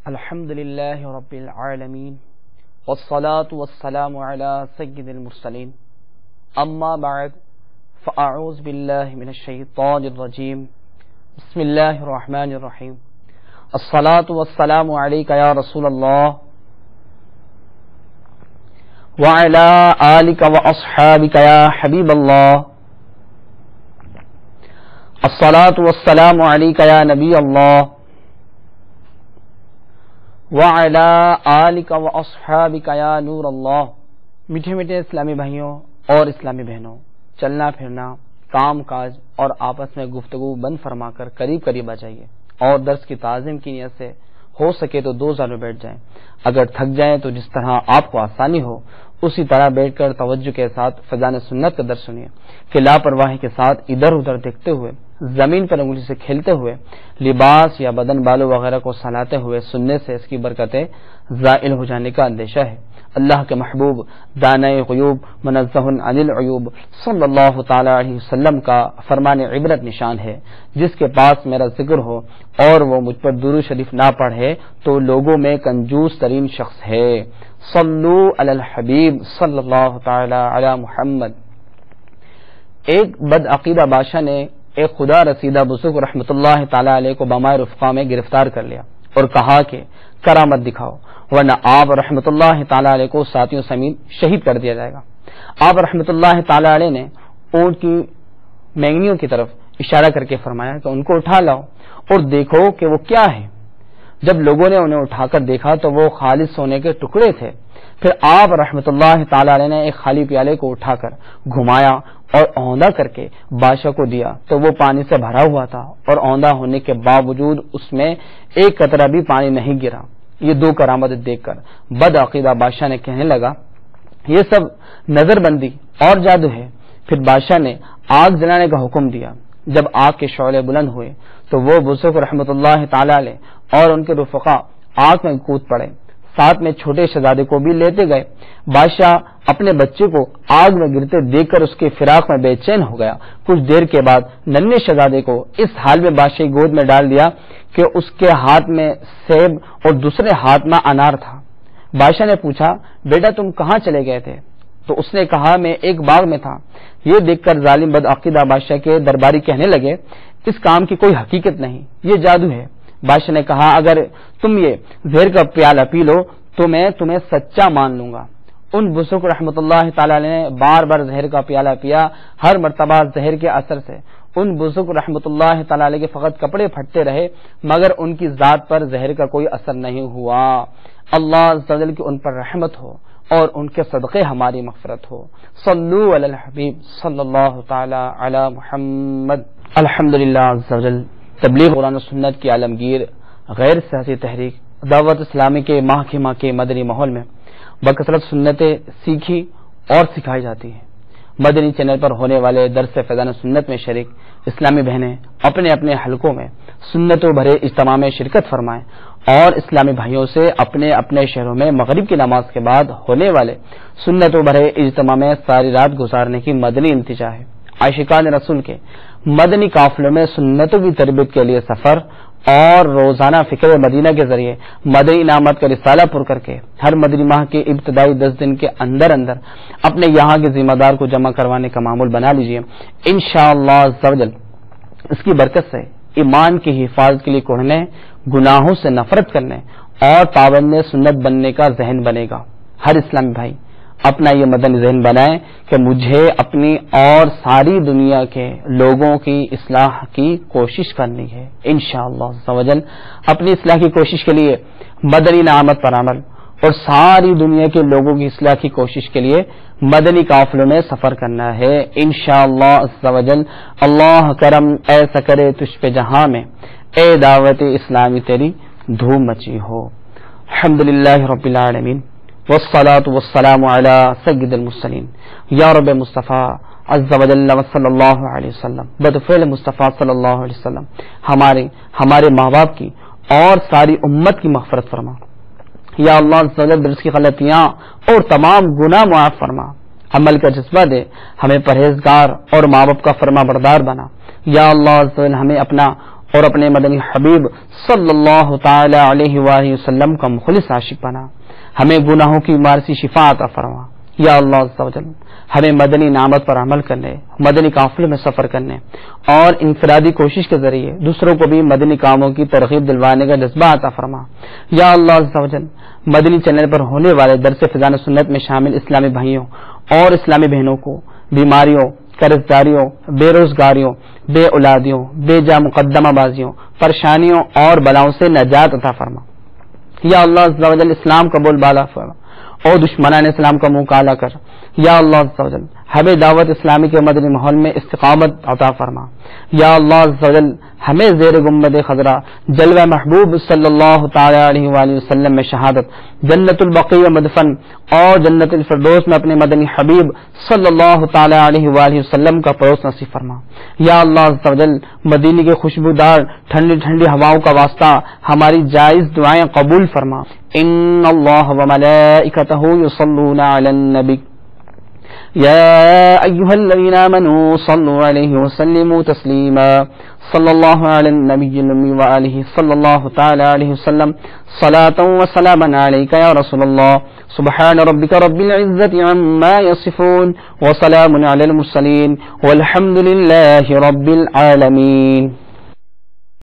الحمد لله رب العالمين والصلاة والسلام على سيد المرسلين اما بعد فاعوذ بالله من الشيطان الرجيم بسم الله الرحمن الرحيم الصلاة والسلام عليك يا رسول الله وعلى آلك وأصحابك يا حبيب الله الصلاة والسلام عليك يا نبي الله وعلى آلك وأصحابك يا نور الله۔ میٹھے میٹھے اسلامی بھائیوں اور اسلامی بہنوں، چلنا پھرنا، کام کاج اور آپس میں گفتگو بند فرما کر قریب قریب آ جائیے اور درس کی تعظیم کی نیت سے ہو سکے تو 2 زانوں بیٹھ جائیں۔ اگر تھک جائیں تو جس طرح آپ کو آسانی ہو اسی طرح بیٹھ کر توجہ کے ساتھ فیضان سنت کا درس سنیے کہ لاپرواہی کے ساتھ ادھر ادھر دیکھتے ہوئے، زمین پر انگلی سے کھیلتے ہوئے، لباس یا بدن بالوں وغیرہ کو سلاتے ہوئے سننے سے اس کی برکتیں زائل ہو جانے کا اندیشہ ہے۔ اللہ کے محبوب دانائے غیوب منزہ عن العیوب صلی اللہ تعالی علیہ وسلم کا فرمان عبرت نشان ہے، جس کے پاس میرا ذکر ہو اور وہ مجھ پر درود شریف نہ پڑھے تو لوگوں میں کنجوس ترین شخص ہے۔ صلو علی الحبیب صلی اللہ تعالی علی محمد۔ ایک بدعقیدہ بادشاہ نے ایک خدا رسیدہ بزرگ رحمۃ اللہ تعالی علیہ کو بمائے رفقا میں گرفتار کر لیا اور کہا کہ کرامت دکھاؤ ورنہ آپ رحمۃ اللہ تعالی علیہ کو ساتھیوں سمیت شہید کر دیا جائے گا۔ آپ رحمۃ اللہ تعالی علیہ نے اونٹ کی مینگنیوں کی طرف اشارہ کر کے فرمایا کہ ان کو اٹھا لاؤ اور دیکھو کہ وہ کیا ہے۔ جب لوگوں نے انہیں اٹھا کر دیکھا تو وہ خالص سونے کے ٹکڑے تھے۔ پھر آپ رحمۃ اللہ تعالی علیہ نے ایک خالی پیالے کو اٹھا کر گھمایا اور اوندا کر کے بادشاہ کو دیا تو وہ پانی سے بھرا ہوا تھا اور اوندا ہونے کے باوجود اس میں ایک قطرہ بھی پانی نہیں گرا۔ یہ 2 کرامتیں دیکھ کر بدعقیدہ بادشاہ نے کہنے لگا یہ سب نظر بندی اور جادو ہے۔ پھر بادشاہ نے آگ جلانے کا حکم دیا۔ جب آگ کے شعلے بلند ہوئے تو وہ بزرگ رحمۃ اللہ تعالی علیہ اور ان کے رفقا آگ میں کود پڑے، ساتھ میں چھوٹے شہزادے کو بھی لیتے گئے۔ بادشاہ اپنے بچے کو آگ میں گرتے دیکھ کر اس کے فراق میں بے چین ہو گیا۔ کچھ دیر کے بعد ننھے شہزادے کو اس حال میں بادشاہ گود میں ڈال دیا کہ اس کے ہاتھ میں سیب اور دوسرے ہاتھ میں انار تھا۔ بادشاہ نے پوچھا بیٹا تم کہاں چلے گئے تھے؟ تو اس نے کہا میں ایک باغ میں تھا۔ یہ دیکھ کر ظالم بدعقیدہ بادشاہ کے درباری کہنے لگے اس کام کی کوئی حقیقت نہیں، یہ جادو ہے۔ بادشاہ نے کہا اگر تم یہ زہر کا پیالہ پی لو تو میں تمہیں سچا مان لوں گا۔ ان بزرگ رحمۃ اللہ تعالی علیہ نے بار بار زہر کا پیالہ پیا۔ ہر مرتبہ زہر کے اثر سے ان بزرگ رحمۃ اللہ تعالی علیہ کے فقط کپڑے پھٹتے رہے مگر ان کی ذات پر زہر کا کوئی اثر نہیں ہوا۔ اللہ عز و جل کی ان پر رحمت ہو اور ان کے صدقے ہماری مغفرت ہو۔ صلو علی الحبیب صلی اللہ تعالی علی محمد۔ الحمدللہ عز و جل تبلیغ قرآن و سنت کی عالمگیر غیر سیاسی تحریک دعوت اسلامی کے ماہ کے مدنی ماحول میں بکثرت سنتیں سیکھی اور سکھائی جاتی ہیں۔ مدنی چینل پر ہونے والے درس فیضان سنت میں شریک اسلامی بہنیں اپنے اپنے حلقوں میں سنتوں بھرے اجتماع میں شرکت فرمائیں اور اسلامی بھائیوں سے اپنے اپنے شہروں میں مغرب کی نماز کے بعد ہونے والے سنتوں بھرے اجتماع میں ساری رات گزارنے کی مدنی التجا ہے۔ عاشقان رسول کے مدنی قافلوں میں سنتوں کی تربیت کے لیے سفر اور روزانہ فکر مدینہ کے ذریعے مدنی انعامات کا رسالہ پر کر کے ہر مدنی ماہ کے ابتدائی 10 دن کے اندر اپنے یہاں کے ذمہ دار کو جمع کروانے کا معمول بنا لیجئے۔ انشاءاللہ عز و جل اس کی برکت سے ایمان کی حفاظت کے لیے کوڑنے، گناہوں سے نفرت کرنے اور پابند سنت بننے کا ذہن بنے گا۔ ہر اسلامی بھائی اپنا یہ مدنی ذہن بنائیں کہ مجھے اپنی اور ساری دنیا کے لوگوں کی اصلاح کی کوشش کرنی ہے۔ انشاءاللہ عز و جل اپنی اصلاح کی کوشش کے لیے مدنی نعمت پر عمل اور ساری دنیا کے لوگوں کی اصلاح کی کوشش کے لیے مدنی قافلوں میں سفر کرنا ہے۔ انشاءاللہ عز و جل اللہ کرم ایسا کرے تجھ پہ جہاں میں اے دعوت اسلامی تیری دھوم مچی ہو۔ الحمدللہ رب العالمین والصلاة والسلام علی سید المرسلین یا رب مصطفیٰ عز و جل صلی اللہ علیہ وسلم بدفعل مصطفیٰ صلی اللہ علیہ وسلم ہمارے ماں باپ کی اور ساری امت کی مغفرت فرما۔ یا اللہ عز و جل درس کی غلطیاں اور تمام گناہ معاف فرما، عمل کا جذبہ دے، ہمیں پرہیزگار اور ماں باپ کا فرما بردار بنا۔ یا اللہ عز و جل ہمیں اپنا اور اپنے مدنی حبیب صلی اللہ تعالی علیہ وآلہ وسلم کا مخلص عاشق بنا. ہمیں گناہوں کی بیماری سے شفا عطا فرما. یا اللہ عز و جل ہمیں مدنی نعمت پر عمل کرنے، مدنی قافلے میں سفر کرنے اور انفرادی کوشش کے ذریعے دوسروں کو بھی مدنی کاموں کی ترغیب دلوانے کا جذبہ عطا فرما. یا اللہ عز و جل مدنی چینل پر ہونے والے درس فضان سنت میں شامل اسلامی بھائیوں اور اسلامی بہنوں کو بیماریوں، قرض داریوں، بے روزگاریوں، بے اولادیوں، بے جا مقدمہ بازیوں، پریشانیوں اور بلاؤں سے نجات عطا فرما. یا اللہ عز و جل اسلام کا بول بالا فرما اور دشمنان اسلام کا منہ کالا کر. یا اللہ عز و جل ہمیں دعوت اسلامی کے مدنی ماحول میں استقامت عطا فرما. یا اللہ عز و جل ہمیں زیر گنبد خضرا جلوہ محبوب صلی اللہ تعالی علیہ وآلہ وسلم میں شہادت، جنت البقیع و مدفن اور جنت الفردوس میں اپنے مدنی حبیب صلی اللہ تعالی علیہ وآلہ وسلم کا پڑوس نصیب فرما. یا اللہ عز و جل مدینے کے خوشبودار ٹھنڈی ٹھنڈی ہواؤں کا واسطہ ہماری جائز دعائیں قبول فرما. ان اللہ و ملائکتہ یصلون علی النبی يا أيها الذين آمنوا صلوا عليه وسلموا تسليما. صلى الله على النبي الأمي وآله صلى الله تعالى عليه وسلم صلاة وسلاما عليك يا رسول الله. سبحان ربك رب العزة عما يصفون وسلام على المرسلين والحمد لله رب العالمين.